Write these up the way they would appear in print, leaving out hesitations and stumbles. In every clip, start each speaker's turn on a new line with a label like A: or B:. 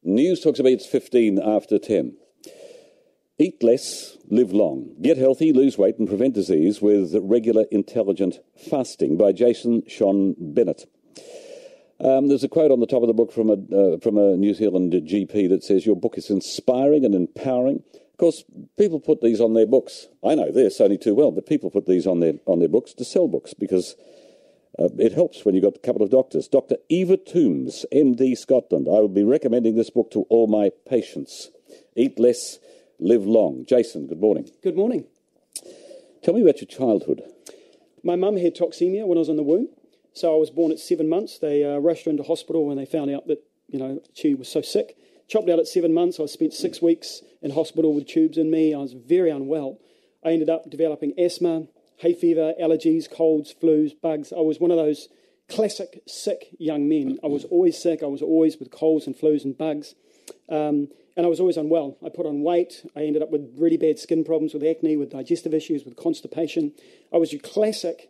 A: News talks about it's 15 after 10. Eat less, live long. Get healthy, lose weight and prevent disease with regular intelligent fasting by Jason Sean Bennett. There's a quote on the top of the book from a New Zealand GP that says, your book is inspiring and empowering. Of course, people put these on their books. I know this only too well, but people put these on their books to sell books because it helps when you've got a couple of doctors. Dr. Eva Toombs, MD Scotland. I will be recommending this book to all my patients. Eat less, live long. Jason, good morning.
B: Good morning.
A: Tell me about your childhood.
B: My mum had toxemia when I was in the womb. So I was born at 7 months. They rushed her into hospital when they found out that, she was so sick. Chopped out at 7 months. I spent 6 weeks in hospital with tubes in me. I was very unwell. I ended up developing asthma, hay fever, allergies, colds, flus, bugs. I was one of those classic sick young men. I was always sick. I was always with colds and flus and bugs. And I was always unwell. I put on weight. I ended up with really bad skin problems, with acne, with digestive issues, with constipation. I was your classic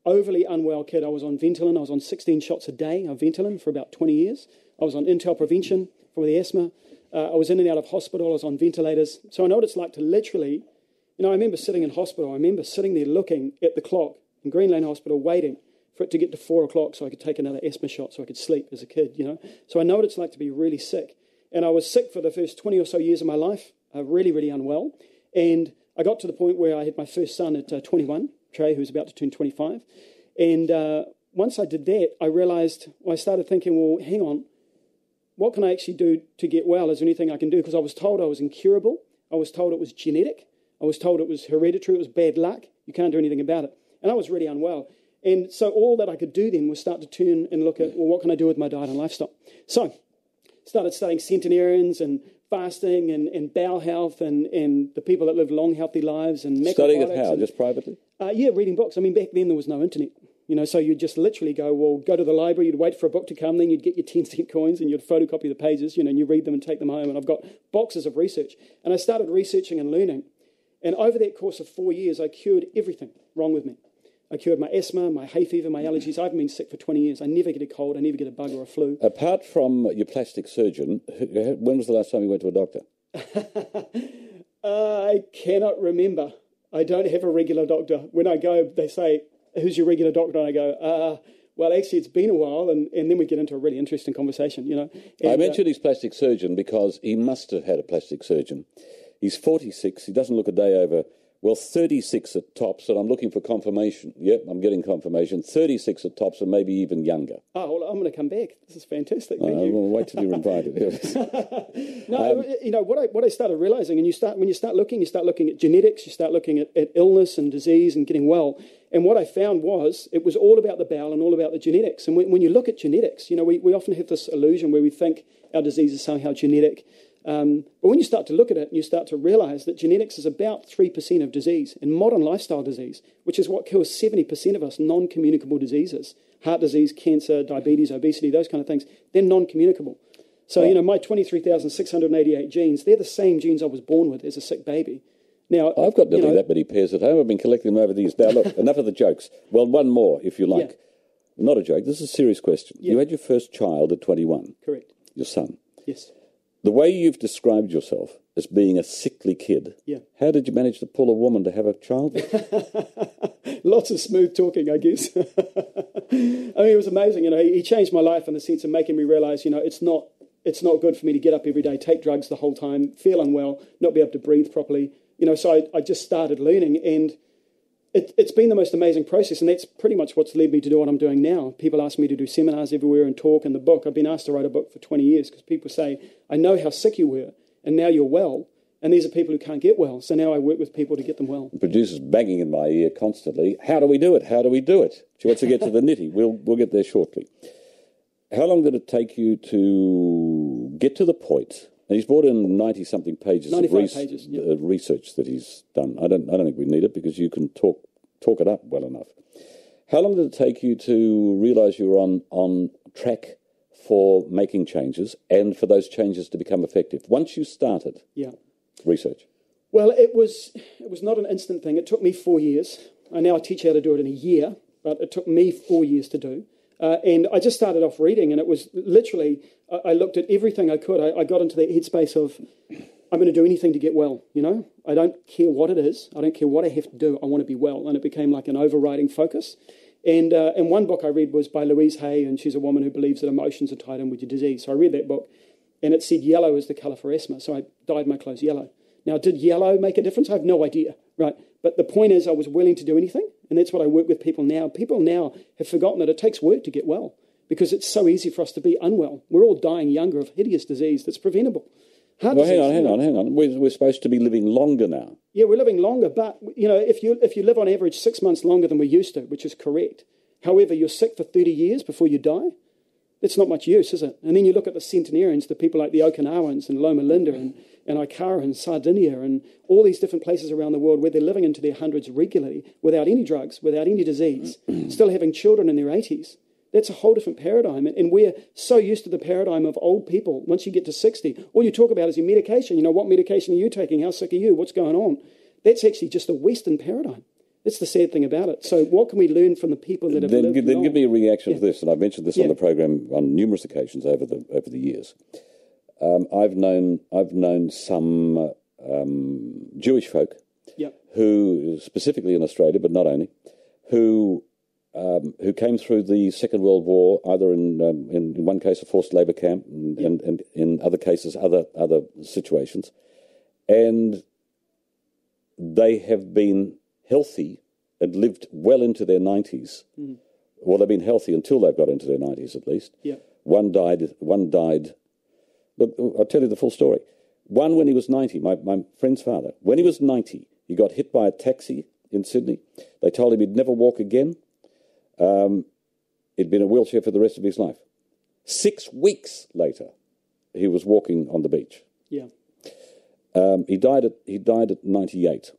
B: overly unwell kid. I was on Ventolin. I was on 16 shots a day of Ventolin for about 20 years. I was on Intel Prevention for the asthma. I was in and out of hospital. I was on ventilators. So I know what it's like to literally, I remember sitting in hospital. I remember sitting there looking at the clock in Green Lane Hospital, waiting for it to get to 4 o'clock so I could take another asthma shot so I could sleep as a kid, So I know what it's like to be really sick. And I was sick for the first 20 or so years of my life, really, really unwell. And I got to the point where I had my first son at 21, Trey, who was about to turn 25. And once I did that, I started thinking, well, hang on, what can I actually do to get well? Is there anything I can do? Because I was told I was incurable. I was told it was genetic. I was told it was hereditary. It was bad luck. You can't do anything about it. And I was really unwell. And so all that I could do then was start to turn and look at, well, what can I do with my diet and lifestyle? So started studying centenarians and fasting and bowel health and the people that live long, healthy lives. And
A: studying it how? Just privately?
B: Yeah, reading books. I mean, back then there was no internet. So you'd just literally go to the library, you'd wait for a book to come, then you'd get your 10-cent coins and you'd photocopy the pages, and you read them and take them home. And I've got boxes of research. And I started researching and learning. And over that course of 4 years, I cured everything wrong with me. I cured my asthma, my hay fever, my allergies. I haven't been sick for 20 years. I never get a cold. I never get a bug or a flu.
A: Apart from your plastic surgeon, when was the last time you went to a doctor?
B: I cannot remember. I don't have a regular doctor. When I go, they say, who's your regular doctor? And I go, well, actually, it's been a while. And then we get into a really interesting conversation, And,
A: I mentioned his plastic surgeon because he must have had a plastic surgeon. He's 46. He doesn't look a day over, 36 at tops, and I'm looking for confirmation. Yep, I'm getting confirmation. 36 at tops and maybe even younger.
B: Oh, well, I'm going to come back. This is fantastic. Thank you.
A: Well, wait till you're invited.
B: No, what I started realising, and when you start looking at genetics, you start looking at illness and disease and getting well. And what I found was it was all about the bowel and all about the genetics. And when you look at genetics, we often have this illusion where we think our disease is somehow genetic. But when you start to look at it, you start to realise that genetics is about 3% of disease. And modern lifestyle disease, which is what kills 70% of us, non-communicable diseases, heart disease, cancer, diabetes, obesity, those kind of things, they're non-communicable. So, my 23,688 genes, they're the same genes I was born with as a sick baby. Now,
A: I've got nearly that many pairs at home. I've been collecting them over the years. Now, look, enough of the jokes. Well, one more, if you like. Yeah. Not a joke. This is a serious question. Yeah. You had your first child at 21.
B: Correct.
A: Your son.
B: Yes.
A: The way you've described yourself as being a sickly kid, how did you manage to pull a woman to have a child with?
B: Lots of smooth talking, I guess. I mean, it was amazing. He changed my life in the sense of making me realise, it's not good for me to get up every day, take drugs the whole time, feel unwell, not be able to breathe properly. So I just started learning, and it's been the most amazing process, and that's pretty much what's led me to do what I'm doing now. People ask me to do seminars everywhere and talk, and the book. I've been asked to write a book for 20 years because people say, I know how sick you were, and now you're well, and these are people who can't get well, so now I work with people to get them well.
A: The producer's banging in my ear constantly. How do we do it? How do we do it? She wants to get to the nitty. We'll get there shortly. How long did it take you to get to the point? And he's brought in 90-something pages of research that he's done. I don't think we need it because you can talk it up well enough. How long did it take you to realise you were on track for making changes and for those changes to become effective? Once you started research.
B: Well, it was not an instant thing. It took me 4 years. I now teach how to do it in a year, but it took me 4 years to do. And I just started off reading, and it was literally, I looked at everything I could. I got into that headspace of, I'm going to do anything to get well, you know? I don't care what it is. I don't care what I have to do. I want to be well. And it became like an overriding focus. And one book I read was by Louise Hay, and she's a woman who believes that emotions are tied in with your disease. So I read that book, and it said yellow is the colour for asthma. So I dyed my clothes yellow. Now, did yellow make a difference? I have no idea, right? But the point is I was willing to do anything, and that's what I work with people now. People now have forgotten that it takes work to get well because it's so easy for us to be unwell. We're all dying younger of hideous disease that's preventable. Hang on.
A: We're supposed to be living longer now.
B: Yeah, we're living longer, but, you know, if you live on average 6 months longer than we used to, which is correct, however, you're sick for 30 years before you die, that's not much use, is it? And then you look at the centenarians, the people like the Okinawans and Loma Linda and Ikara and Sardinia and all these different places around the world where they're living into their hundreds regularly without any drugs, without any disease, still having children in their 80s. That's a whole different paradigm. And we're so used to the paradigm of old people. Once you get to 60, all you talk about is your medication. You know, what medication are you taking? How sick are you? What's going on? That's actually just a Western paradigm. That's the sad thing about it. So what can we learn from the people that have lived long?
A: Then give me a reaction to this, and I've mentioned this on the program on numerous occasions over the years. I've known some Jewish folk who, specifically in Australia, but not only, who came through the Second World War, either in one case a forced labour camp, and in other cases other situations, and they have been healthy and lived well into their 90s. Well, they've been healthy until they've got into their 90s at least. One died. Look, I'll tell you the full story. One, when he was 90, my friend's father, when he was 90, he got hit by a taxi in Sydney. They told him he'd never walk again. He'd been in a wheelchair for the rest of his life. 6 weeks later, he was walking on the beach. He died at 98.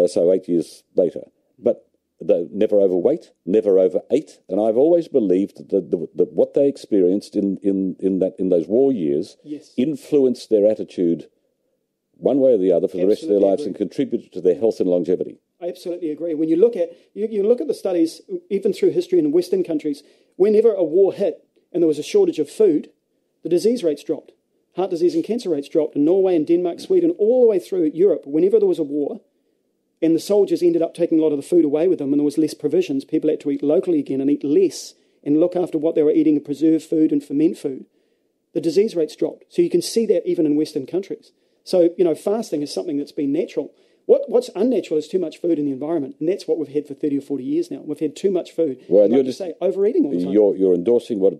A: So 8 years later. But never overweight, never overate, and I've always believed that what they experienced in those war years influenced their attitude one way or the other for the rest of their lives and contributed to their health and longevity.
B: I absolutely agree. When you look at the studies, even through history in Western countries, whenever a war hit and there was a shortage of food, the disease rates dropped. Heart disease and cancer rates dropped in Norway and Denmark, Sweden, all the way through Europe. Whenever there was a war, and the soldiers ended up taking a lot of the food away with them, and there was less provisions, people had to eat locally again and eat less and look after what they were eating and preserve food and ferment food. The disease rates dropped. So you can see that even in Western countries. So, you know, fasting is something that's been natural. What's unnatural is too much food in the environment, and that's what we've had for 30 or 40 years now. We've had too much food.
A: Well,
B: you're just overeating all the time.
A: You're endorsing what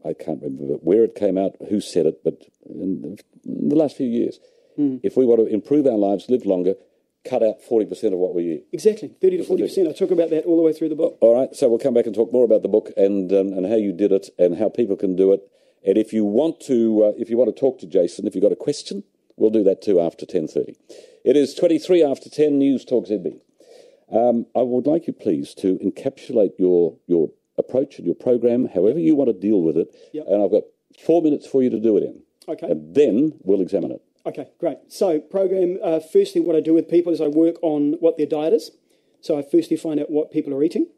A: I can't remember where it came out, who said it, but in the last few years, if we want to improve our lives, live longer, cut out 40% of what we eat.
B: Exactly, 30 to 40%. I talk about that all the way through the book.
A: All right, so we'll come back and talk more about the book and how you did it and how people can do it. And if you want to talk to Jason, if you've got a question, we'll do that too after 10:30. It is 23 after 10, Newstalk ZB. I would like you, please, to encapsulate your approach and your program, however you want to deal with it. And I've got 4 minutes for you to do it in.
B: Okay.
A: And then we'll examine it.
B: Okay, great. So program, firstly, what I do with people is I work on what their diet is. So I firstly find out what people are eating.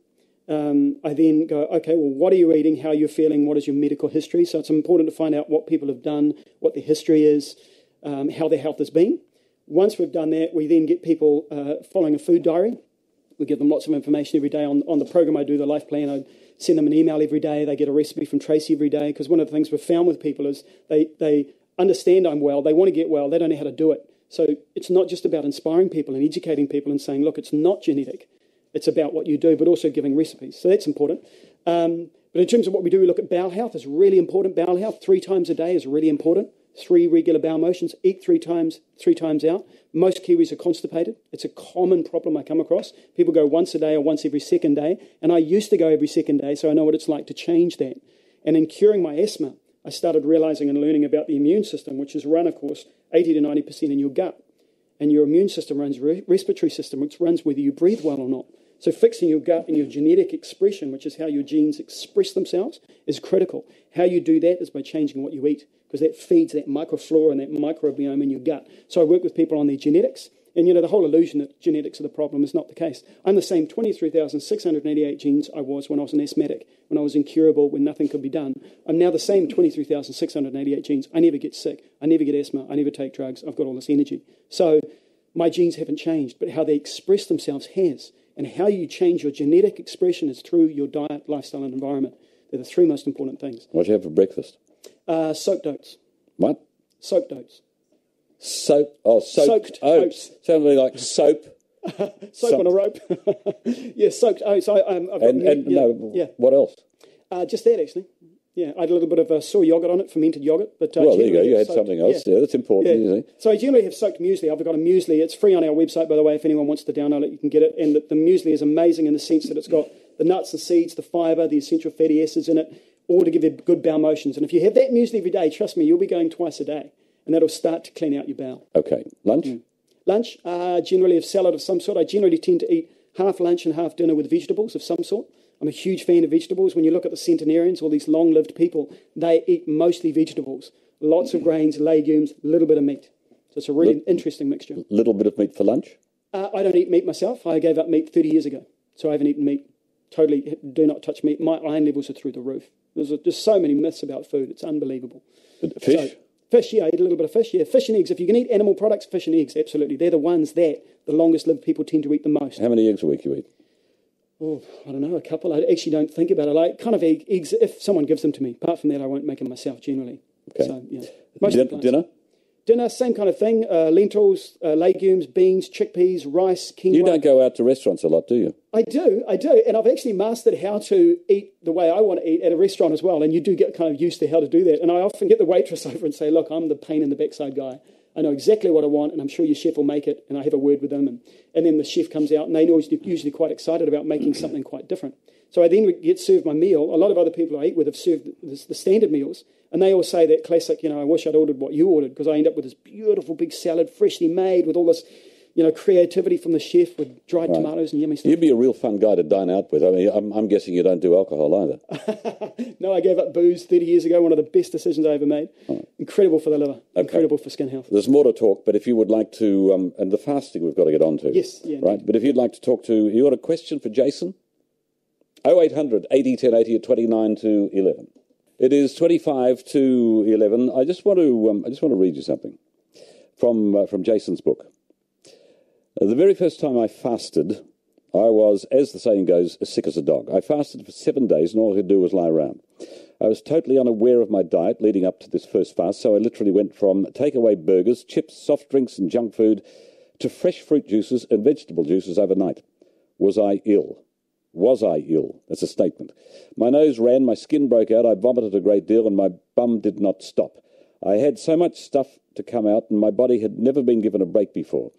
B: I then go, okay, well, what are you eating? How are you feeling? What is your medical history? So it's important to find out what people have done, what their history is, how their health has been. Once we've done that, we then get people following a food diary. We give them lots of information every day on the program. I do the life plan. I send them an email every day. They get a recipe from Tracy every day, because one of the things we've found with people is they understand I'm well, they want to get well, they don't know how to do it. So it's not just about inspiring people and educating people and saying, look, it's not genetic. It's about what you do, but also giving recipes. So that's important. But in terms of what we do, we look at bowel health. It's really important. Bowel health 3 times a day is really important. 3 regular bowel motions. Eat 3 times out. Most Kiwis are constipated. It's a common problem I come across. People go once a day or once every second day. And I used to go every second day, so I know what it's like to change that. And in curing my asthma, I started realizing and learning about the immune system, which is run, of course, 80 to 90% in your gut. And your immune system runs respiratory system, which runs whether you breathe well or not. So fixing your gut and your genetic expression, which is how your genes express themselves, is critical. How you do that is by changing what you eat, because that feeds that microflora and that microbiome in your gut. So I work with people on their genetics, And, the whole illusion that genetics are the problem is not the case. I'm the same 23,688 genes I was when I was an asthmatic, when I was incurable, when nothing could be done. I'm now the same 23,688 genes. I never get sick. I never get asthma. I never take drugs. I've got all this energy. So my genes haven't changed, but how they express themselves has. And how you change your genetic expression is through your diet, lifestyle, and environment. They're the three most important things.
A: What do you have for breakfast?
B: Soaked oats.
A: What?
B: Soaked oats.
A: Soaked oats. Sounds like soap.
B: Soap on a rope. Yeah, soaked oats.
A: What else?
B: Just that, actually. Yeah, I had a little bit of soy yogurt on it, fermented yogurt. But
A: well, there you go. You had something else. Yeah, that's important.
B: Yeah. So I generally have soaked muesli. I've got a muesli. It's free on our website, by the way. If anyone wants to download it, you can get it. And the muesli is amazing in the sense that it's got the nuts, the seeds, the fibre, the essential fatty acids in it, all to give you good bowel motions. And if you have that muesli every day, trust me, you'll be going twice a day. And that'll start to clean out your bowel.
A: Okay. Lunch?
B: Lunch, generally a salad of some sort. I generally tend to eat half lunch and half dinner with vegetables of some sort. I'm a huge fan of vegetables. When you look at the centenarians, all these long-lived people, they eat mostly vegetables. Lots of grains, legumes, a little bit of meat. So it's a really interesting mixture.
A: Little bit of meat for lunch?
B: I don't eat meat myself. I gave up meat 30 years ago. So I haven't eaten meat. Totally do not touch meat. My iron levels are through the roof. There's just so many myths about food. It's unbelievable.
A: Fish?
B: Fish, yeah, I eat a little bit of fish, yeah. Fish and eggs. If you can eat animal products, fish and eggs, absolutely. They're the ones that the longest-lived people tend to eat the most.
A: How many eggs a week you eat?
B: Oh, I don't know, a couple. I actually don't think about it. I kind of eggs if someone gives them to me. Apart from that, I won't make them myself generally.
A: Okay.
B: So, yeah.
A: Dinner?
B: Dinner, same kind of thing. Lentils, legumes, beans, chickpeas, rice, quinoa.
A: You don't go out to restaurants a lot, do you?
B: I do. And I've actually mastered how to eat the way I want to eat at a restaurant as well. And you do get kind of used to how to do that. And I often get the waitress over and say, look, I'm the pain in the backside guy. I know exactly what I want, and I'm sure your chef will make it. And I have a word with them. And then the chef comes out, and they're usually quite excited about making something quite different. So I then get served my meal. A lot of other people I eat with have served the standard meals. And they all say that classic, I wish I'd ordered what you ordered, because I end up with this beautiful big salad, freshly made, with all this, creativity from the chef with dried tomatoes and yummy stuff.
A: You'd be a real fun guy to dine out with. I mean, I'm guessing you don't do alcohol either.
B: No, I gave up booze 30 years ago. One of the best decisions I ever made. Right. Incredible for the liver. Okay. Incredible for skin health.
A: There's more to talk, but if you would like to, and the fasting we've got to get on to.
B: Yes. Yeah,
A: right. But if you'd like to talk to, you got a question for Jason? 0800 80 1080 at 29 to 11. It is 25 to 11. I just want to read you something from Jason's book. The very first time I fasted, I was, as the saying goes, as sick as a dog. I fasted for 7 days, and all I could do was lie around. I was totally unaware of my diet leading up to this first fast, so I literally went from takeaway burgers, chips, soft drinks, and junk food to fresh fruit juices and vegetable juices overnight. Was I ill? Was I ill? That's a statement. My nose ran, my skin broke out, I vomited a great deal, and my bum did not stop. I had so much stuff to come out, and my body had never been given a break before.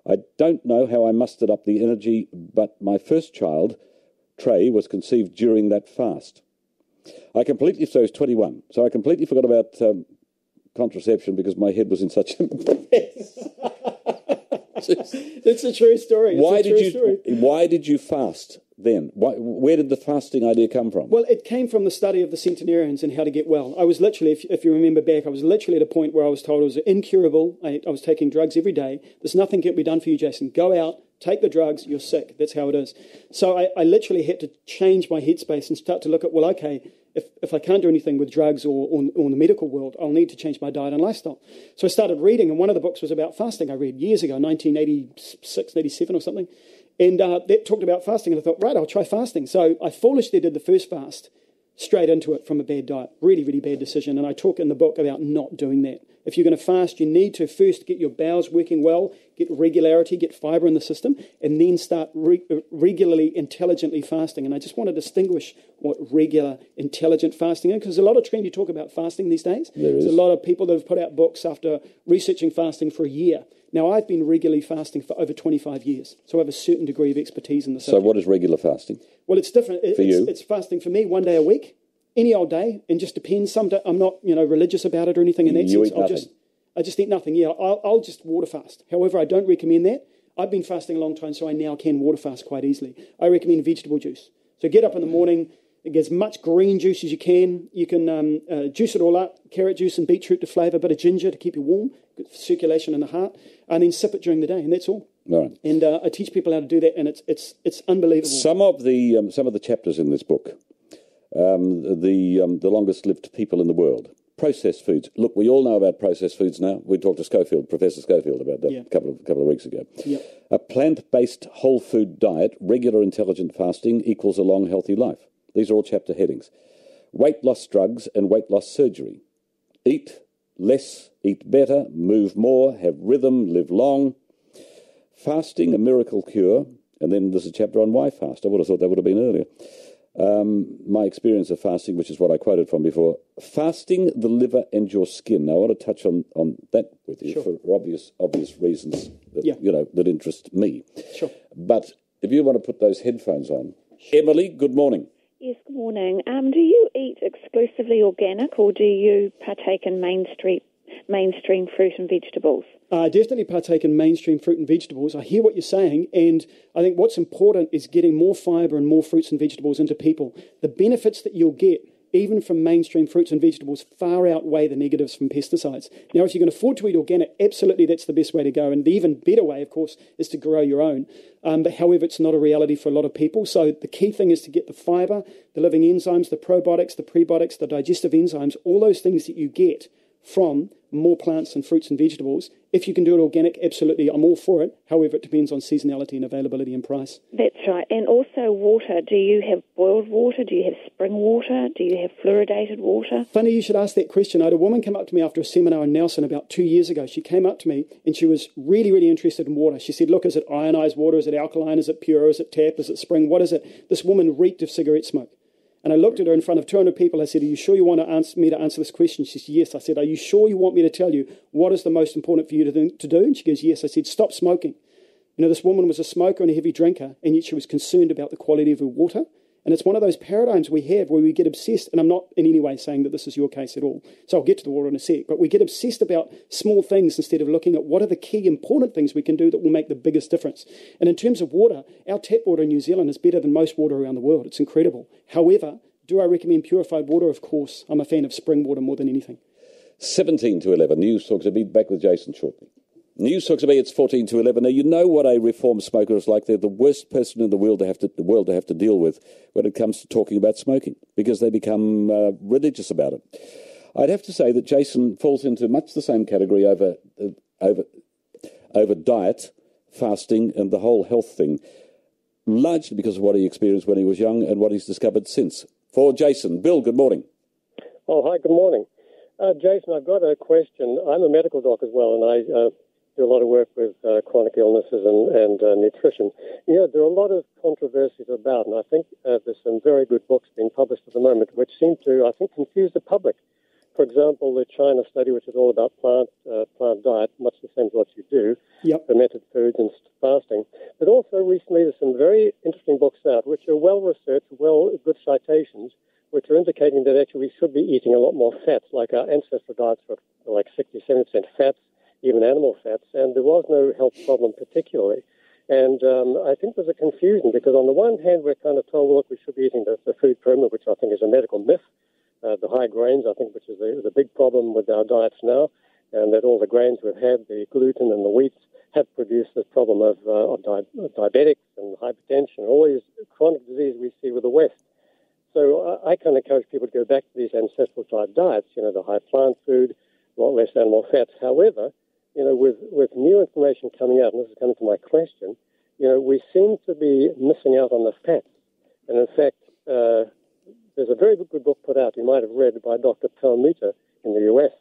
A: I don't know how I mustered up the energy, but my first child, Trey, was conceived during that fast. So I was 21, so I completely forgot about contraception because my head was in such a mess.
B: It's a true story.
A: Why did you fast then? Where did the fasting idea come from?
B: Well, it came from the study of the centenarians and how to get well. I was literally, if you remember back, I was literally at a point where I was told I was incurable. I was taking drugs every day. There's nothing can be done for you, Jason. Go out, take the drugs, you're sick. That's how it is. So I literally had to change my headspace and start to look at, well, okay, if I can't do anything with drugs or in the medical world, I'll need to change my diet and lifestyle. So I started reading, and one of the books was about fasting I read years ago, 1986, 87 or something. And that talked about fasting, and I thought, right, I'll try fasting. So I foolishly did the first fast straight into it from a bad diet. Really, really bad decision. And I talk in the book about not doing that. If you're going to fast, you need to first get your bowels working well, get regularity, get fibre in the system, and then start regularly, intelligently fasting. And I just want to distinguish what regular, intelligent fasting is, because there's a lot of trendy talk about fasting these days. There's a lot of people that have put out books after researching fasting for a year. Now, I've been regularly fasting for over 25 years, so I have a certain degree of expertise in the subject.
A: So what is regular fasting?
B: Well, it's different. It's fasting for me 1 day a week, any old day, and just depends. Some day, I'm not, religious about it or anything in that sense. I just eat nothing. Yeah, I'll just water fast. However, I don't recommend that. I've been fasting a long time, so I now can water fast quite easily. I recommend vegetable juice. So get up in the morning, get as much green juice as you can. You can juice it all up, carrot juice and beetroot to flavour, a bit of ginger to keep you warm, good circulation in the heart, and then sip it during the day, and that's all.
A: Right.
B: And I teach people how to do that, and it's unbelievable.
A: Some of the chapters in this book, the longest lived people in the world, processed foods. Look, we all know about processed foods now. We talked to Professor Schofield about that a couple of weeks ago.
B: Yep.
A: A plant-based whole food diet, regular intelligent fasting equals a long, healthy life. These are all chapter headings. Weight loss drugs and weight loss surgery. Eat less, eat better, move more, have rhythm, live long. Fasting, a miracle cure. And then there's a chapter on why fast. I would have thought that would have been earlier. My experience of fasting, which is what I quoted from before. Fasting the liver and your skin. Now, I want to touch on that with you for obvious reasons that interest me.
B: Sure.
A: But if you want to put those headphones on. Emily, good morning.
C: Yes, good morning. Do you eat exclusively organic, or do you partake in mainstream fruit and vegetables?
B: I definitely partake in mainstream fruit and vegetables. I hear what you're saying, and I think what's important is getting more fibre and more fruits and vegetables into people. The benefits that you'll get, even from mainstream fruits and vegetables, far outweigh the negatives from pesticides. Now, if you can afford to eat organic, absolutely that's the best way to go. And the even better way, of course, is to grow your own. But however, it's not a reality for a lot of people. So the key thing is to get the fibre, the living enzymes, the probiotics, the prebiotics, the digestive enzymes, all those things that you get from more plants and fruits and vegetables. If you can do it organic, absolutely, I'm all for it. However, it depends on seasonality and availability and price.
C: That's right. And also water. Do you have boiled water? Do you have spring water? Do you have fluoridated water?
B: Funny you should ask that question. I had a woman come up to me after a seminar in Nelson about 2 years ago. She came up to me and she was really, really interested in water. She said, look, is it ionized water? Is it alkaline? Is it pure? Is it tap? Is it spring? What is it? This woman reeked of cigarette smoke. And I looked at her in front of 200 people. I said, are you sure you want me to answer this question? She said, yes. I said, are you sure you want me to tell you what is the most important for you to do? And she goes, yes. I said, stop smoking. You know, this woman was a smoker and a heavy drinker, and yet she was concerned about the quality of her water. And it's one of those paradigms we have where we get obsessed, and I'm not in any way saying that this is your case at all, so I'll get to the water in a sec, but we get obsessed about small things instead of looking at what are the key important things we can do that will make the biggest difference. And in terms of water, our tap water in New Zealand is better than most water around the world. It's incredible. However, do I recommend purified water? Of course. I'm a fan of spring water more than anything. 17 to 11. Newstalk will be back with Jason shortly. Newstalk to me, it's 14 to 11. Now, you know what a reformed smoker is like. They're the worst person in the world to have to deal with when it comes to talking about smoking, because they become religious about it. I'd have to say that Jason falls into much the same category over diet, fasting, and the whole health thing, largely because of what he experienced when he was young and what he's discovered since. For Jason, Bill, good morning.
D: Oh, hi, good morning. Jason, I've got a question. I'm a medical doc as well, and I do a lot of work with chronic illnesses and nutrition. You know, there are a lot of controversies about, and I think there's some very good books being published at the moment which seem to, I think, confuse the public. For example, the China study, which is all about plant diet, much the same as what you do, fermented foods and fasting. But also recently there's some very interesting books out which are well-researched, good citations, which are indicating that actually we should be eating a lot more fats, like our ancestral diets were like 60-70% fats, even animal fats, and there was no health problem particularly. And I think there's a confusion because on the one hand we're kind of told, well, look, we should be eating the food pyramid, which I think is a medical myth. The high grains, I think, which is the big problem with our diets now, and that all the grains we've had, the gluten and the wheats, have produced this problem of diabetics and hypertension, and all these chronic diseases we see with the West. So I kind of encourage people to go back to these ancestral type diets, you know, the high plant food, a lot less animal fats. However, you know, with new information coming out, and this is coming to my question, you know, we seem to be missing out on the fats. And in fact, there's a very good book put out, you might have read, by Dr. Perlmutter in the US.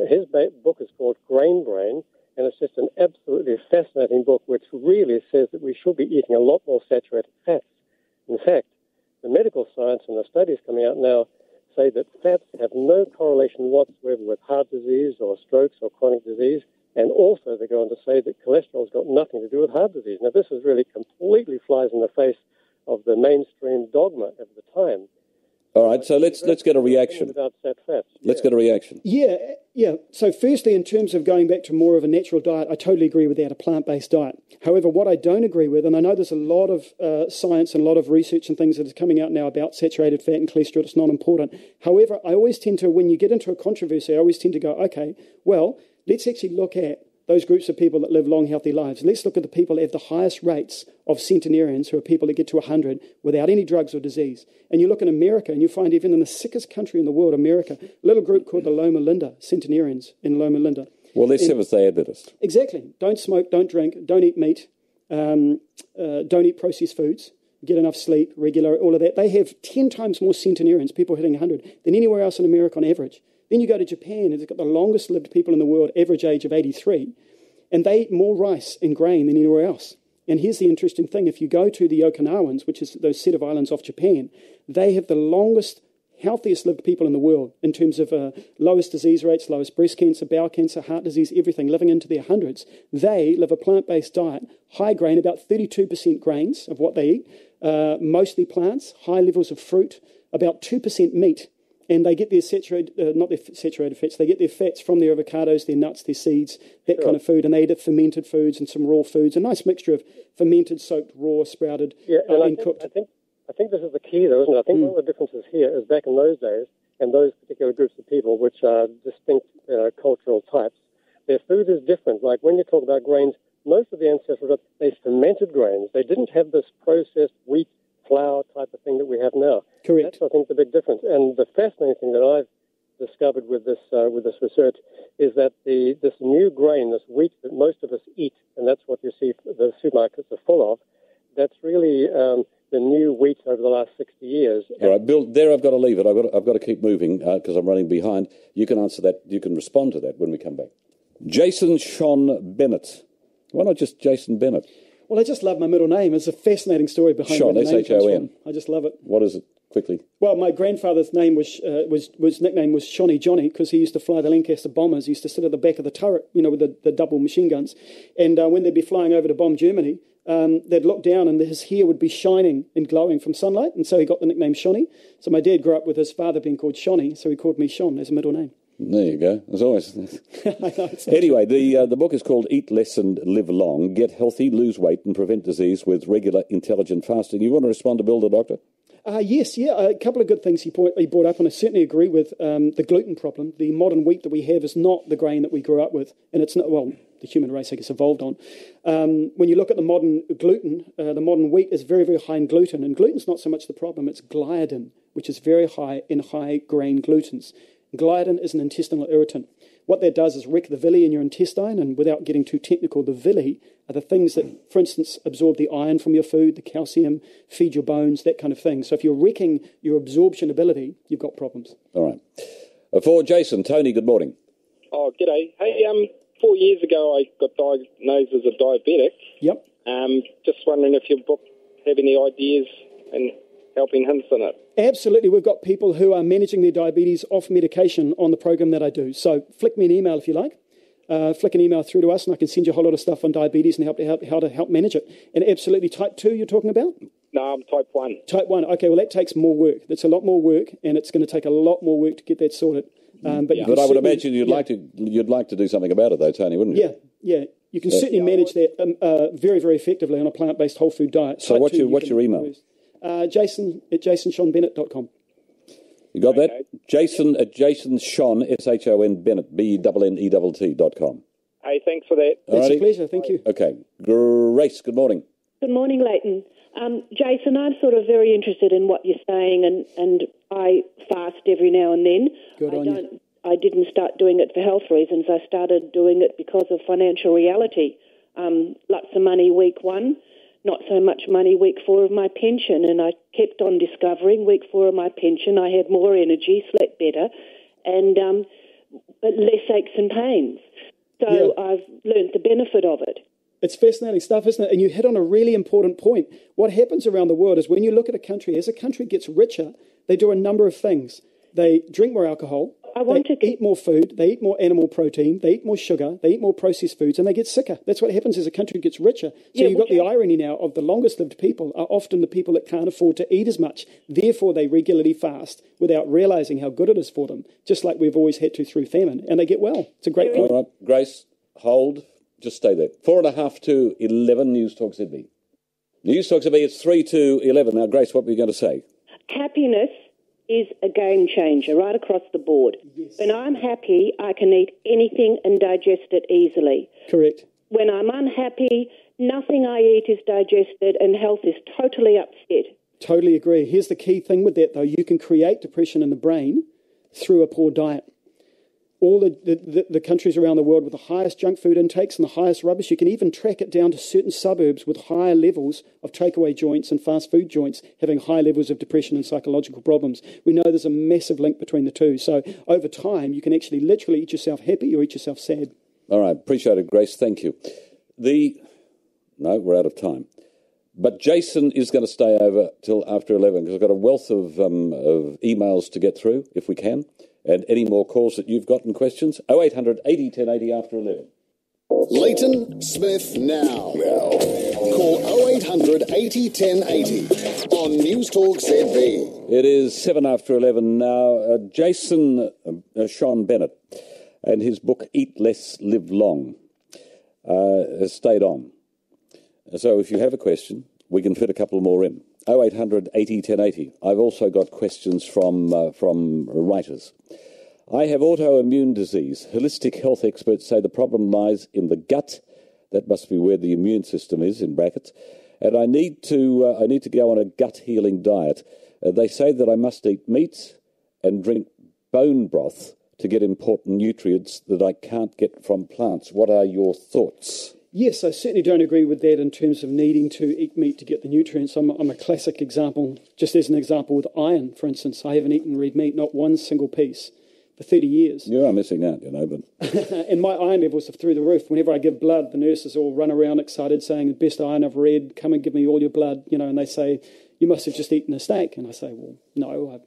D: His book is called Grain Brain, and it's just an absolutely fascinating book which really says that we should be eating a lot more saturated fats. In fact, the medical science and the studies coming out now say that fats have no correlation whatsoever with heart disease or strokes or chronic disease, and also they go on to say that cholesterol's got nothing to do with heart disease. Now, this is really completely flies in the face of the mainstream dogma of the time.
A: All right, so let's get a reaction. Let's get a reaction.
B: Yeah. So firstly, in terms of going back to more of a natural diet, I totally agree with that, a plant-based diet. However, what I don't agree with, and I know there's a lot of science and a lot of research and things that is coming out now about saturated fat and cholesterol, it's not important. However, I always tend to, when you get into a controversy, I always tend to go, okay, well, let's actually look at those groups of people that live long, healthy lives. Let's look at the people that have the highest rates of centenarians, who are people that get to 100 without any drugs or disease. And you look in America, and you find even in the sickest country in the world, America, a little group called the Loma Linda centenarians in Loma Linda.
A: Well, they're Seventh-day Adventists.
B: Exactly. Don't smoke, don't drink, don't eat meat, don't eat processed foods, get enough sleep, regular, all of that. They have 10 times more centenarians, people hitting 100, than anywhere else in America on average. Then you go to Japan, and they've got the longest lived people in the world, average age of 83, and they eat more rice and grain than anywhere else. And here's the interesting thing. If you go to the Okinawans, which is those set of islands off Japan, they have the longest, healthiest lived people in the world in terms of lowest disease rates, lowest breast cancer, bowel cancer, heart disease, everything, living into their hundreds. They live a plant-based diet, high grain, about 32% grains of what they eat, mostly plants, high levels of fruit, about 2% meat. And they get their not their saturated fats, they get their fats from their avocados, their nuts, their seeds, that kind of food. And they eat fermented foods and some raw foods, a nice mixture of fermented, soaked, raw, sprouted, and cooked.
D: I think this is the key, though, isn't it? I think one of the differences here is back in those days, and those particular groups of people, which are distinct cultural types, their food is different. Like when you talk about grains, most of the ancestors, they fermented grains. They didn't have this processed wheat, flour type of thing that we have now.
B: Correct.
D: That's, I think, the big difference. And the fascinating thing that I've discovered with this research is that this new grain, this wheat that most of us eat, and that's what you see the supermarkets are full of, that's really the new wheat over the last 60 years.
A: All right, Bill, there I've got to leave it. I've got to keep moving because I'm running behind. You can answer that. You can respond to that when we come back. Jason Sean Bennett. Why not just Jason Bennett?
B: Well, I just love my middle name. It's a fascinating story behind
A: Sean,
B: where the name comes
A: S-H-O-N.
B: from. I just love it.
A: What is it, quickly?
B: Well, my grandfather's name was nickname was Shonny Johnny because he used to fly the Lancaster bombers. He used to sit at the back of the turret, with the double machine guns. And when they'd be flying over to bomb Germany, they'd look down and his hair would be shining and glowing from sunlight. And so he got the nickname Shonny. So my dad grew up with his father being called Shonny, so he called me Sean as a middle name.
A: There you go. As always. Anyway, the book is called Eat Less and Live Long, Get Healthy, Lose Weight and Prevent Disease with Regular Intelligent Fasting. You want to respond to Bill, the doctor?
B: Yes, a couple of good things he brought up, and I certainly agree with the gluten problem. The modern wheat that we have is not the grain that we grew up with, and it's not, well, the human race, I guess, evolved on. When you look at the modern gluten, the modern wheat is very, very high in gluten, and gluten's not so much the problem, it's gliadin, which is very high in high-grain glutens. Gliadin is an intestinal irritant. What that does is wreck the villi in your intestine, and without getting too technical, the villi are the things that, for instance, absorb the iron from your food, the calcium, feed your bones, that kind of thing. So if you're wrecking your absorption ability, you've got problems.
A: All right. For Jason, Tony, good morning.
E: Oh, g'day. Hey, 4 years ago I got diagnosed as a diabetic.
B: Yep.
E: Just wondering if your book have any ideas and helping hints in it.
B: Absolutely. We've got people who are managing their diabetes off medication on the program that I do. So flick me an email if you like. Flick an email through to us and I can send you a whole lot of stuff on diabetes and how to help manage it. And absolutely, type 2 you're talking about?
E: No, I'm type 1.
B: Type 1. Okay, well, that takes more work. That's a lot more work, and it's going to take a lot more work to get that sorted. But
A: I would imagine you'd like to do something about it, though, Tony, wouldn't you?
B: Yeah. You can certainly manage that very, very effectively on a plant-based whole food diet.
A: So what's your email?
B: Jason at jasonseanbennett.com.
A: You got that? Okay. Jason at jasonsean, S-H-O-N, Bennett, B-N-N-E-T.com.
E: Hey, thanks for that.
B: It's a pleasure. Thank you.
A: Okay. Grace, good morning.
F: Good morning, Leighton. Jason, I'm sort of very interested in what you're saying, and I fast every now and then.
B: Good on you.
F: I didn't start doing it for health reasons. I started doing it because of financial reality. Lots of money week 1, not so much money week 4 of my pension, and I kept on discovering week 4 of my pension I had more energy, slept better, and less aches and pains. So I've learned the benefit of it.
B: It's fascinating stuff, isn't it? And you hit on a really important point. What happens around the world is when you look at a country, as a country gets richer, they do a number of things. They drink more alcohol, they eat more food, they eat more animal protein, they eat more sugar, they eat more processed foods, and they get sicker. That's what happens as a country gets richer. So you've got the irony now of the longest lived people are often the people that can't afford to eat as much. Therefore, they regularly fast without realising how good it is for them, just like we've always had to through famine, and they get well. It's a great point.
A: All right, Grace, hold. Just stay there. 4.5 to 11, Newstalk Sydney. Newstalk Sydney, it's 3 to 11. Now, Grace, what were you going to say?
F: Happiness is a game changer right across the board.
B: Yes.
F: When I'm happy, I can eat anything and digest it easily.
B: Correct.
F: When I'm unhappy, nothing I eat is digested and health is totally upset.
B: Totally agree. Here's the key thing with that, though. You can create depression in the brain through a poor diet. All the countries around the world with the highest junk food intakes and the highest rubbish, you can even track it down to certain suburbs with higher levels of takeaway joints and fast food joints having high levels of depression and psychological problems. We know there's a massive link between the two. So over time, you can actually literally eat yourself happy or eat yourself sad.
A: All right, appreciate it, Grace. Thank you. No, we're out of time. But Jason is going to stay over till after 11 because I've got a wealth of emails to get through, if we can, and any more calls that you've got and questions. 0800 80 1080 after 11.
G: Leighton Smith now. Call 0800 80 1080 on Newstalk ZB.
A: It is 7 after 11 now. Jason Sean Bennett and his book Eat Less, Live Long has stayed on. So if you have a question, we can fit a couple more in. 0800 80 1080. I've also got questions from writers. I have autoimmune disease. Holistic health experts say the problem lies in the gut. That must be where the immune system is, in brackets. And I need to go on a gut healing diet. They say that I must eat meat and drink bone broth to get important nutrients that I can't get from plants. What are your thoughts?
B: Yes, I certainly don't agree with that in terms of needing to eat meat to get the nutrients. I'm a classic example, just as an example with iron, for instance. I haven't eaten red meat, not one single piece, for 30 years.
A: You are missing out, but...
B: And my iron levels are through the roof. Whenever I give blood, the nurses all run around excited saying, the best iron I've read, come and give me all your blood, and they say, you must have just eaten a steak. And I say, well, no,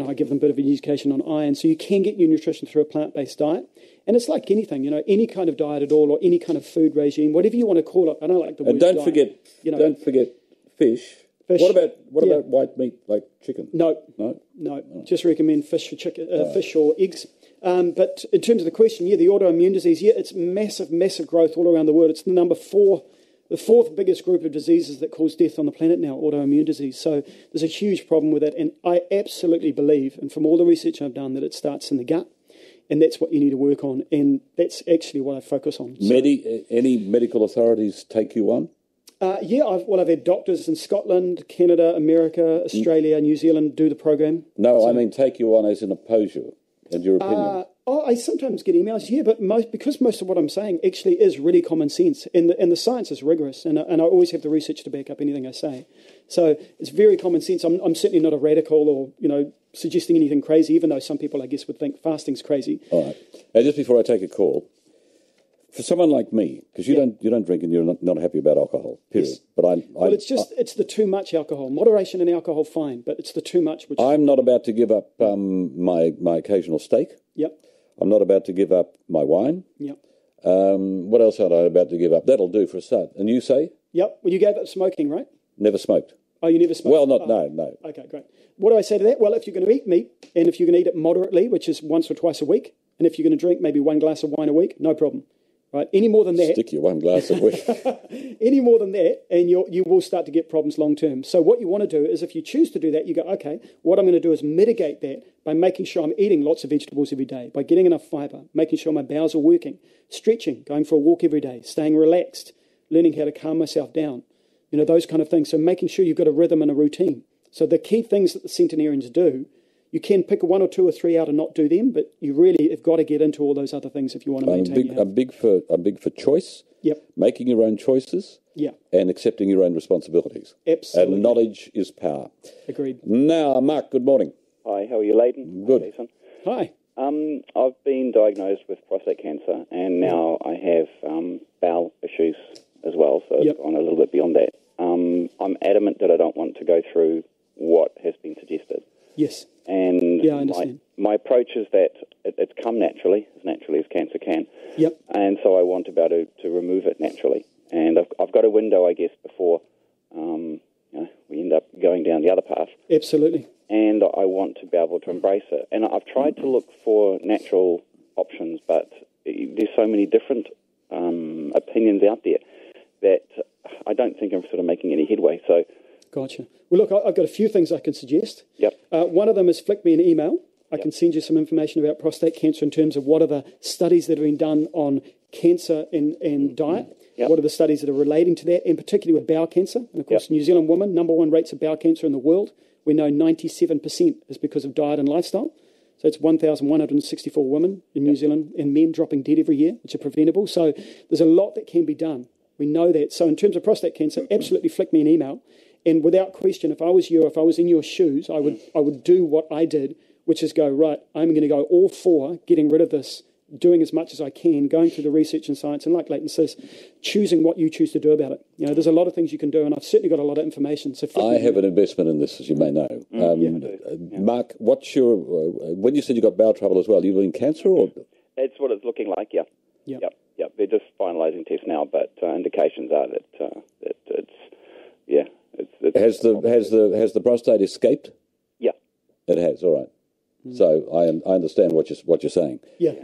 B: I give them a bit of an education on iron. So you can get your nutrition through a plant-based diet. And it's like anything, any kind of diet at all or any kind of food regime, whatever you want to call it. I don't like the word
A: And don't
B: diet,
A: don't forget fish. What about white meat like chicken?
B: No. Just recommend fish for fish or eggs. But in terms of the question, the autoimmune disease, it's massive growth all around the world. It's the fourth biggest group of diseases that cause death on the planet now, autoimmune disease. So there's a huge problem with it. And I absolutely believe, and from all the research I've done, that it starts in the gut. And that's what you need to work on. And that's actually what I focus on. So,
A: any medical authorities take you on?
B: I've had doctors in Scotland, Canada, America, Australia, New Zealand do the program.
A: No, so, I mean take you on as in oppose you and your opinion.
B: I sometimes get emails, but because most of what I'm saying actually is really common sense, and the science is rigorous, and I always have the research to back up anything I say. So it's very common sense. I'm certainly not a radical or suggesting anything crazy, even though some people I guess would think fasting's crazy.
A: All right. Just before I take a call, for someone like me, because you don't drink and you're not happy about alcohol, period. Yes. But it's the too much alcohol. Moderation in alcohol, fine, but it's the too much. I'm not about to give up my occasional steak.
B: Yep.
A: I'm not about to give up my wine.
B: Yep.
A: What else am I about to give up? That'll do for a start. And you say?
B: Yep. Well, you gave up smoking, right?
A: Never smoked.
B: Oh, you never smoked?
A: Well, no.
B: Okay, great. What do I say to that? Well, if you're going to eat meat, and if you're going to eat it moderately, which is once or twice a week, and if you're going to drink maybe one glass of wine a week, no problem. Right? Any more than that...
A: Stick your one glass a week.
B: Any more than that, and you will start to get problems long term. So what you want to do is if you choose to do that, you go, okay, what I'm going to do is mitigate that by making sure I'm eating lots of vegetables every day, by getting enough fibre, making sure my bowels are working, stretching, going for a walk every day, staying relaxed, learning how to calm myself down, those kind of things. So making sure you've got a rhythm and a routine. So the key things that the centenarians do, you can pick 1 or 2 or 3 out and not do them, but you really have got to get into all those other things if you want to maintain your health.
A: I'm big for choice.
B: Yep.
A: Making your own choices.
B: Yeah.
A: And accepting your own responsibilities.
B: Absolutely.
A: And knowledge is power.
B: Agreed.
A: Now, Mark, good morning.
H: Hi, how are you, Leighton?
A: Good.
H: Hi, Jason.
B: Hi.
H: I've been diagnosed with prostate cancer, and now I have bowel issues as well, so it's gone a little bit beyond that. I'm adamant that I don't want to go through what has been suggested.
B: Yes.
H: And
B: I understand.
H: My approach is that it's come naturally as cancer can.
B: Yep.
H: And so I want to be able to remove it naturally. And I've got a window, I guess, before we end up going down the other path.
B: Absolutely.
H: And I want to be able to embrace it. And I've tried to look for natural options, but there's so many different opinions out there that I don't think I'm sort of making any headway. So
B: Gotcha. Well, look, I've got a few things I can suggest.
H: Yep.
B: One of them is flick me an email. I can send you some information about prostate cancer in terms of what are the studies that have been done on cancer and diet.
H: Yep.
B: What are the studies that are relating to that, and particularly with bowel cancer? And, of course, New Zealand women, number one rates of bowel cancer in the world. We know 97% is because of diet and lifestyle. So it's 1,164 women in New Zealand and men dropping dead every year, which are preventable. So there's a lot that can be done. We know that. So in terms of prostate cancer, absolutely flick me an email. And without question, if I was you, if I was in your shoes, I would do what I did, which is go, right, I'm going to go all for getting rid of this, doing as much as I can, going through the research and science, and like Leighton says, choosing what you choose to do about it. You know, there's a lot of things you can do, and I've certainly got a lot of information. So
A: I have an investment in this, as you may know. Mark, what's your, when you said you got bowel trouble as well, you in cancer or?
H: That's what it's looking like, yeah. Yep. They're just finalising tests now, but indications are that it's, yeah.
A: Has the prostate escaped?
H: Yeah.
A: It has, all right. So I understand what you're saying.
B: Yeah.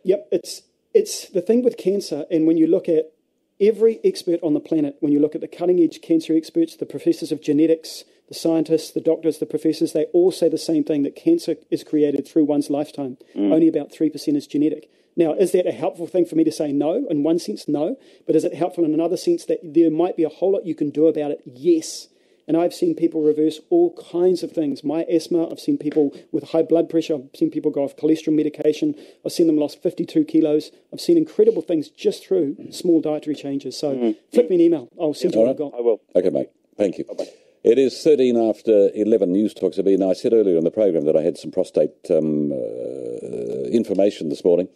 B: Yep. It's the thing with cancer, and when you look at every expert on the planet, when you look at the cutting edge cancer experts, the professors of genetics, the scientists, the doctors, the professors, they all say the same thing, that cancer is created through one's lifetime. Only about 3% is genetic. Now, is that a helpful thing for me to say? No. In one sense, no. But is it helpful in another sense that there might be a whole lot you can do about it? Yes. And I've seen people reverse all kinds of things. My asthma, I've seen people with high blood pressure, I've seen people go off cholesterol medication, I've seen them lost 52 kilos. I've seen incredible things just through small dietary changes. So flick me an email. I'll send you what I've got.
H: I will.
A: Okay, mate. Thank you.
H: Bye-bye.
A: It is 13 after 11. Newstalk ZB, and I said earlier in the program that I had some prostate information this morning.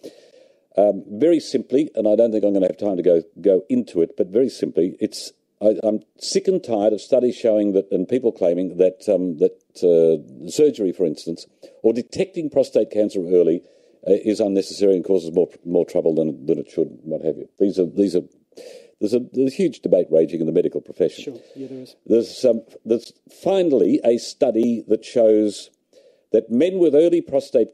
A: Very simply, and I don't think I'm going to have time to go into it, but very simply, I'm sick and tired of studies showing that, and people claiming that surgery, for instance, or detecting prostate cancer early is unnecessary and causes more trouble than it should, and what have you. There's a huge debate raging in the medical profession.
B: Sure, yeah, there is.
A: There's finally a study that shows that men with early stage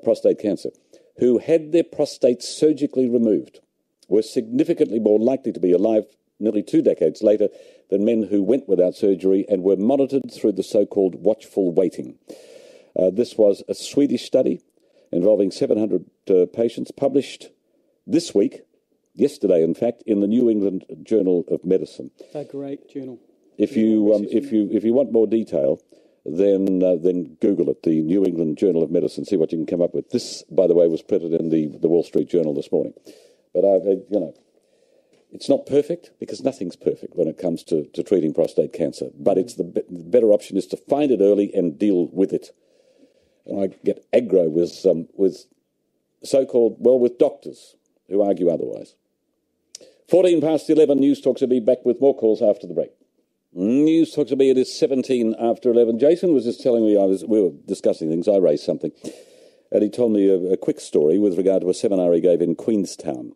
A: prostate cancer, who had their prostate surgically removed, were significantly more likely to be alive nearly 2 decades later than men who went without surgery and were monitored through the so-called watchful waiting. This was a Swedish study involving 700 patients, published this week, yesterday in fact, in the New England Journal of Medicine.
B: A great journal.
A: If you want more detail, then Google it, the New England Journal of Medicine, see what you can come up with. This, by the way, was printed in the Wall Street Journal this morning. But it's not perfect, because nothing's perfect when it comes to treating prostate cancer. But it's the better option is to find it early and deal with it. And I get aggro with with doctors who argue otherwise. 14 past 11, Newstalk will be back with more calls after the break. Newstalk will be, it is 17 after 11. Jason was just telling me, we were discussing things, I raised something. And he told me a quick story with regard to a seminar he gave in Queenstown.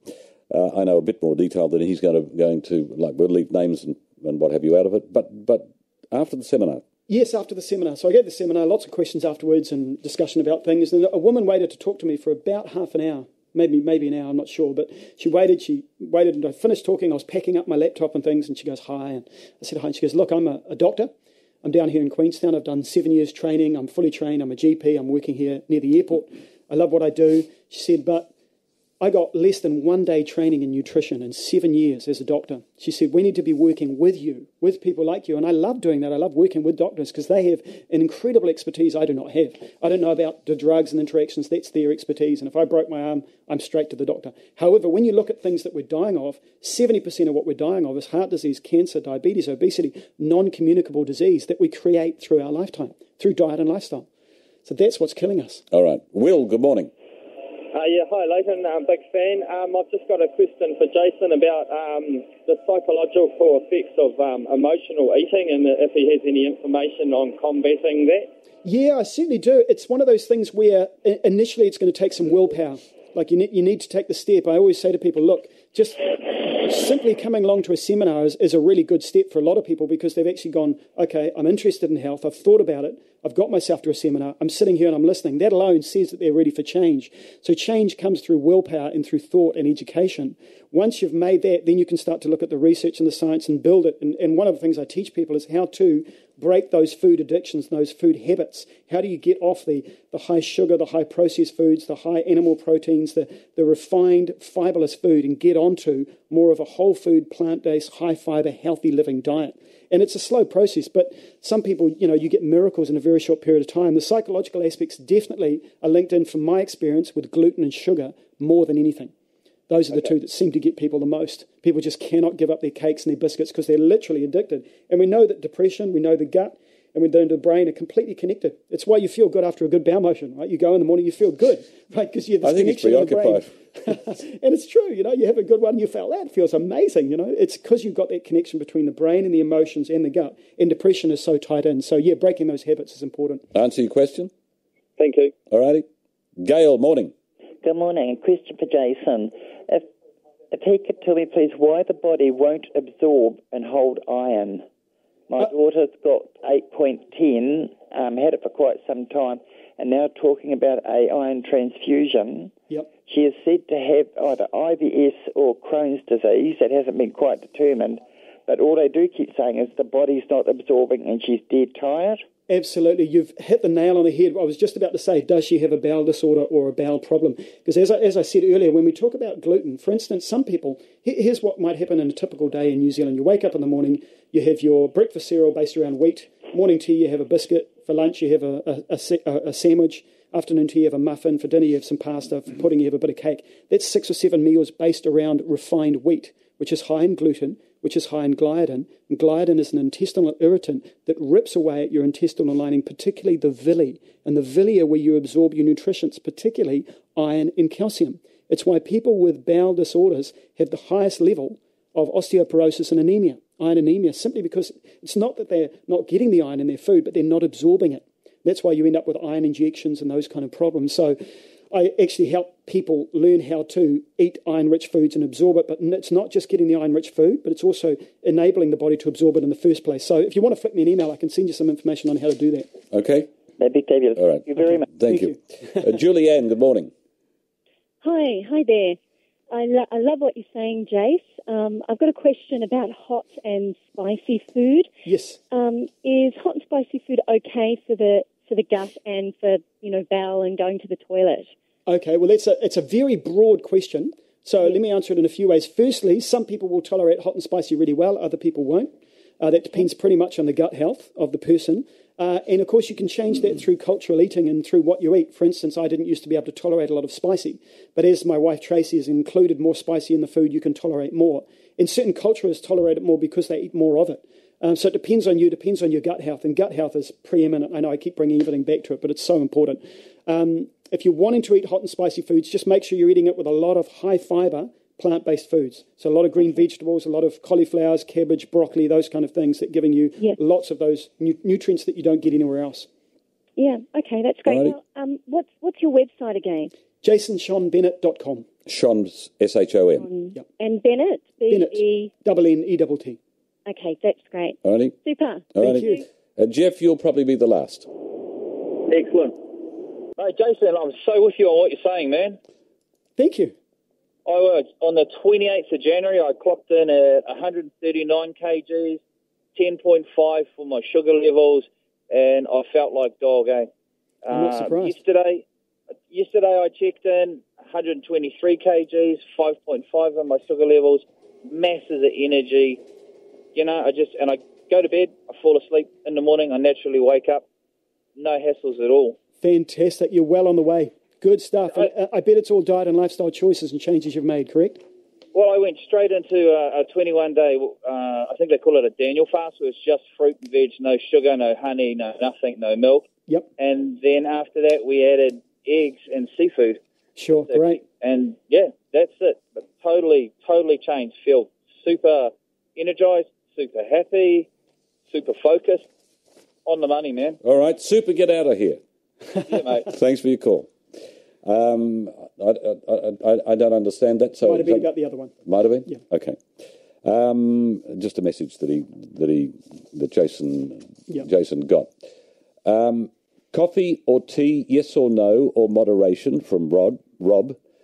A: I know a bit more detail than he's going to we'll leave names and what have you out of it. But after the seminar.
B: Yes, after the seminar. So I gave the seminar, lots of questions afterwards and discussion about things. And a woman waited to talk to me for about half an hour, maybe an hour, I'm not sure. But she waited, and I finished talking. I was packing up my laptop and things, and she goes, hi. And I said, hi. And she goes, look, I'm a doctor. I'm down here in Queenstown. I've done 7 years training. I'm fully trained. I'm a GP. I'm working here near the airport. I love what I do. She said, but I got less than 1 day training in nutrition in 7 years as a doctor. She said, we need to be working with you, with people like you. And I love doing that. I love working with doctors because they have an incredible expertise I do not have. I don't know about the drugs and interactions. That's their expertise. And if I broke my arm, I'm straight to the doctor. However, when you look at things that we're dying of, 70% of what we're dying of is heart disease, cancer, diabetes, obesity, non-communicable disease that we create through our lifetime, through diet and lifestyle. So that's what's killing us.
A: All right. Will, good morning.
E: Hi, Leighton. Big fan. I've just got a question for Jason about the psychological effects of emotional eating, and if he has any information on combating that.
B: Yeah, I certainly do. It's one of those things where initially it's going to take some willpower. Like you need to take the step. I always say to people, look, just simply coming along to a seminar is a really good step for a lot of people, because they've actually gone, okay, I'm interested in health, I've thought about it, I've got myself to a seminar, I'm sitting here and I'm listening. That alone says that they're ready for change. So change comes through willpower and through thought and education. Once you've made that, then you can start to look at the research and the science and build it. And one of the things I teach people is how to break those food addictions, those food habits. How do you get off the high sugar, the high processed foods, the high animal proteins, the refined fibreless food, and get onto more of a whole food, plant-based, high fiber, healthy living diet? And it's a slow process, but some people, you get miracles in a very short period of time. The psychological aspects definitely are linked in, from my experience, with gluten and sugar more than anything. Those are the two that seem to get people the most. People just cannot give up their cakes and their biscuits because they're literally addicted. And we know that depression, we know the gut, and we know the brain are completely connected. It's why you feel good after a good bowel motion, right? You go in the morning, you feel good, right? Because you have this connection in the brain. And it's true, you have a good one, you feel that, it feels amazing, It's because you've got that connection between the brain and the emotions and the gut. And depression is so tied in. So, breaking those habits is important.
A: Answer your question?
E: Thank you.
A: All righty. Gail, morning.
I: Good morning. A question for Jason. If he could tell me, please, why the body won't absorb and hold iron. My daughter's got 8.10, had it for quite some time, and now talking about a iron transfusion.
B: Yep.
I: She is said to have either IBS or Crohn's disease. That hasn't been quite determined, but all they do keep saying is the body's not absorbing and she's dead tired.
B: Absolutely. You've hit the nail on the head. I was just about to say, does she have a bowel disorder or a bowel problem? Because as I said earlier, when we talk about gluten, for instance, some people, here's what might happen in a typical day in New Zealand. You wake up in the morning, you have your breakfast cereal based around wheat. Morning tea, you have a biscuit. For lunch, you have a sandwich. Afternoon tea, you have a muffin. For dinner, you have some pasta. For pudding, you have a bit of cake. That's 6 or 7 meals based around refined wheat, which is high in gluten, which is high in gliadin. And gliadin is an intestinal irritant that rips away at your intestinal lining, particularly the villi. And the villi are where you absorb your nutrients, particularly iron and calcium. It's why people with bowel disorders have the highest level of osteoporosis and anemia, iron anemia, simply because it's not that they're not getting the iron in their food, but they're not absorbing it. That's why you end up with iron injections and those kind of problems. So I actually help people learn how to eat iron-rich foods and absorb it, but it's not just getting the iron-rich food, but it's also enabling the body to absorb it in the first place. So if you want to flick me an email, I can send you some information on how to do that.
A: Okay.
I: That'd be fabulous.
A: All right.
I: Thank you very much.
A: Thank you. Julianne, good morning.
J: Hi there. I love what you're saying, Jace. I've got a question about hot and spicy food.
B: Yes.
J: Is hot and spicy food okay for the gut and for bowel and going to the toilet?
B: Okay, well, it's a very broad question. So let me answer it in a few ways. Firstly, some people will tolerate hot and spicy really well. Other people won't. That depends pretty much on the gut health of the person. And, of course, you can change that through cultural eating and through what you eat. For instance, I didn't used to be able to tolerate a lot of spicy. But as my wife Tracy has included more spicy in the food, you can tolerate more. And certain cultures tolerate it more because they eat more of it. So it depends on you, depends on your gut health. And gut health is preeminent. I know I keep bringing everything back to it, but it's so important. If you're wanting to eat hot and spicy foods, just make sure you're eating it with a lot of high-fibre, plant-based foods. So a lot of green vegetables, a lot of cauliflowers, cabbage, broccoli, those kind of things that are giving you lots of those nutrients that you don't get anywhere else.
J: Yeah, okay, that's great. Now, what's your website again?
B: JasonSeanBennett.com.
A: Sean's S-H-O-N.
B: Yep.
J: And Bennett?
B: Bennett.
J: Okay, that's great.
A: All righty.
J: Super.
B: Thank you.
A: Jeff, you'll probably be the last.
E: Excellent. Hey, Jason, I'm so with you on what you're saying, man.
B: Thank you.
E: On the 28th of January, I clocked in at 139 kgs, 10.5 for my sugar levels, and I felt like dog, eh?
B: I'm not surprised.
E: Yesterday I checked in 123 kgs, 5.5 on my sugar levels, masses of energy. I go to bed, I fall asleep. In the morning, I naturally wake up. No hassles at all.
B: Fantastic. You're well on the way. Good stuff. I bet it's all diet and lifestyle choices and changes you've made, correct?
E: Well, I went straight into a 21-day, I think they call it a Daniel fast, where it's just fruit and veg, no sugar, no honey, no nothing, no milk.
B: Yep.
E: And then after that, we added eggs and seafood.
B: Sure, great.
E: And, yeah, that's it. But totally changed. Feel super energized, super happy, super focused. On the money, man.
A: All right, super, get out of here.
E: Yeah, mate.
A: Thanks for your call. I don't understand that. So
B: might have been about the other one.
A: Might have been.
B: Yeah.
A: Okay. Just a message that Jason got. Coffee or tea, yes or no, or moderation from Rob.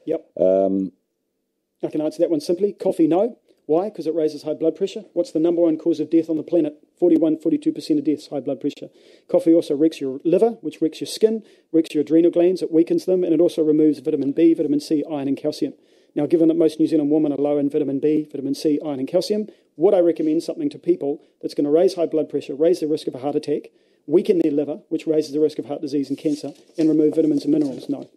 A: Yep.
B: I can answer that one simply. Coffee, no. Why? Because it raises high blood pressure. What's the number one cause of death on the planet? 42% of deaths, high blood pressure. Coffee also wrecks your liver, which wrecks your skin, wrecks your adrenal glands, it weakens them, and it also removes vitamin B, vitamin C, iron and calcium. Now, given that most New Zealand women are low in vitamin B, vitamin C, iron and calcium, would I recommend something to people that's going to raise high blood pressure, raise the risk of a heart attack, weaken their liver, which raises the risk of heart disease and cancer, and remove vitamins and minerals? No.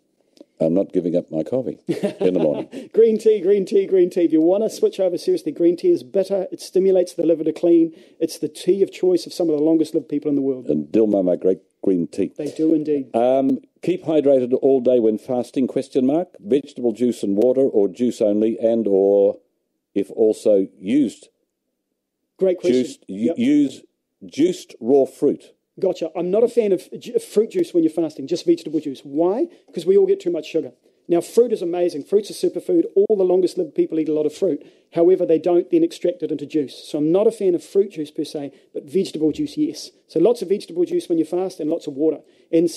A: I'm not giving up my coffee in the morning.
B: Green tea. If you want to switch over, seriously, green tea is bitter. It stimulates the liver to clean. It's the tea of choice of some of the longest lived people in the world.
A: And Dilma make great green tea.
B: They do indeed.
A: Keep hydrated all day when fasting, ? Vegetable juice and water, or juice only, and or if also used.
B: Great question.
A: Use juiced raw fruit.
B: Gotcha. I'm not a fan of fruit juice when you're fasting, just vegetable juice. Why? Because we all get too much sugar. Now, fruit is amazing. Fruit's a superfood. All the longest lived people eat a lot of fruit. However, they don't then extract it into juice. So I'm not a fan of fruit juice per se, but vegetable juice, yes. So lots of vegetable juice when you fast and lots of water. And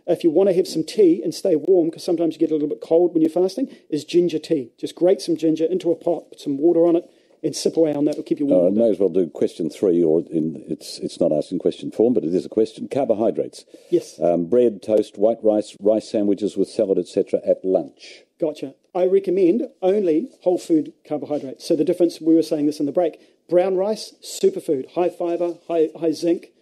B: if you want to have some tea and stay warm, because sometimes you get a little bit cold when you're fasting, is ginger tea. Just grate some ginger into a pot, put some water on it, and sip away on that. Will keep you warm.
A: I may as well do question 3, or it's not asked in question form, but it is a question. Carbohydrates.
B: Yes.
A: Bread, toast, white rice, rice sandwiches with salad, etc. at lunch.
B: Gotcha. I recommend only whole food carbohydrates. So the difference, we were saying this in the break, brown rice, superfood, high fibre, high zinc,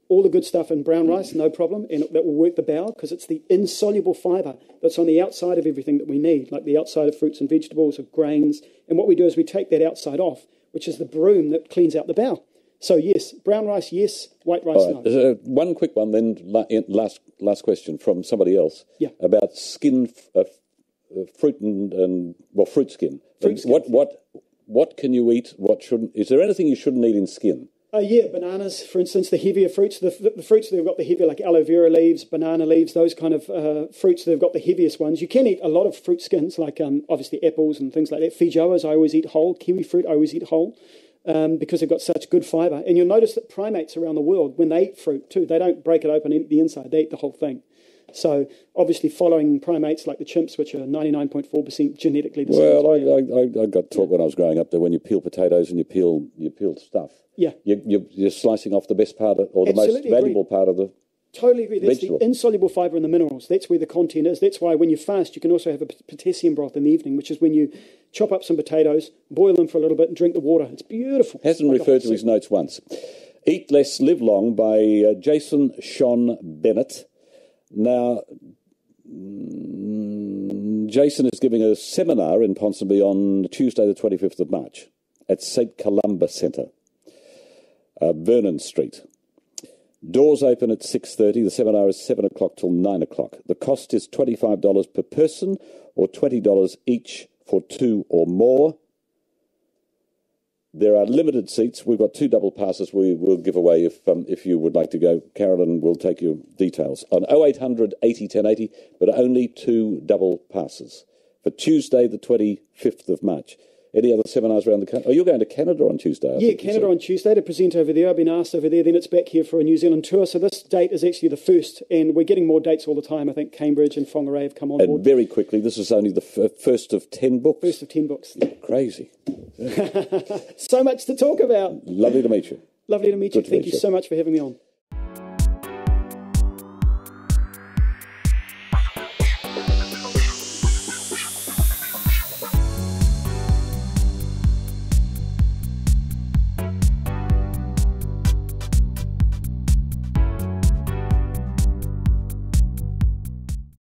B: all the good stuff in brown rice, no problem, and that will work the bowel because it's the insoluble fibre that's on the outside of everything that we need, like the outside of fruits and vegetables or grains. And what we do is we take that outside off, which is the broom that cleans out the bowel. So yes, brown rice, yes, white rice, no.
A: One quick one then, last question from somebody else.
B: Yeah.
A: About skin, fruit and fruit skin. What can you eat? What shouldn't? Is there anything you shouldn't eat in skin?
B: Yeah, bananas, for instance, the heavier fruits, the fruits that have got the heavier, like aloe vera leaves, banana leaves, those kind of fruits that have got the heaviest ones. You can eat a lot of fruit skins, like obviously apples and things like that. Feijoas, I always eat whole. Kiwi fruit, I always eat whole because they've got such good fibre. And you'll notice that primates around the world, when they eat fruit too, they don't break it open and eat the inside. They eat the whole thing. So obviously following primates like the chimps, which are 99.4% genetically the same.
A: Well, I got taught when I was growing up that when you peel potatoes and you peel stuff, you're slicing off the best part or the most valuable part of the
B: Totally agree. That's
A: vegetable.
B: The insoluble fibre and the minerals. That's where the content is. That's why when you fast, you can also have a potassium broth in the evening, which is when you chop up some potatoes, boil them for a little bit and drink the water. It's beautiful.
A: Hasn't referred to his notes once. Eat Less, Live Long by Jason Sean Bennett. Now, Jason is giving a seminar in Ponsonby on Tuesday the 25th of March at St Columba Centre, Vernon Street. Doors open at 6:30. The seminar is 7 o'clock till 9 o'clock. The cost is $25 per person or $20 each for 2 or more. There are limited seats. We've got 2 double passes we will give away if you would like to go. Carolyn will take your details on 0800 80 1080, but only 2 double passes for Tuesday the 25th of March. Any other seminars around the country? Oh, you're going to Canada on Tuesday.
B: Yeah, Canada on Tuesday to present over there. I've been asked over there. Then it's back here for a New Zealand tour. So this date is actually the first, and we're getting more dates all the time. I think Cambridge and Whangarei have come on board.
A: And very quickly, this is only the first of 10 books.
B: First of 10 books.
A: You're crazy.
B: So much to talk about.
A: Lovely to meet you.
B: Lovely to meet you. Thank you so much for having me on.